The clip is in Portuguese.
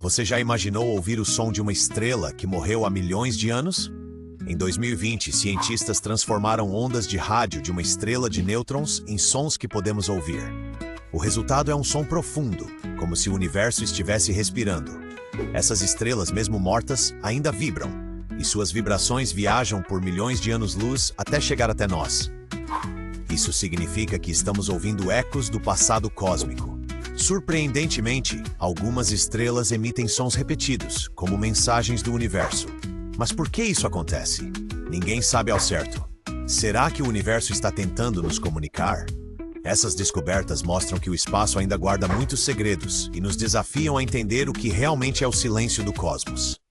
Você já imaginou ouvir o som de uma estrela que morreu há milhões de anos? Em 2020, cientistas transformaram ondas de rádio de uma estrela de nêutrons em sons que podemos ouvir. O resultado é um som profundo, como se o universo estivesse respirando. Essas estrelas, mesmo mortas, ainda vibram, e suas vibrações viajam por milhões de anos-luz até chegar até nós. Isso significa que estamos ouvindo ecos do passado cósmico. Surpreendentemente, algumas estrelas emitem sons repetidos, como mensagens do universo. Mas por que isso acontece? Ninguém sabe ao certo. Será que o universo está tentando nos comunicar? Essas descobertas mostram que o espaço ainda guarda muitos segredos e nos desafiam a entender o que realmente é o silêncio do cosmos.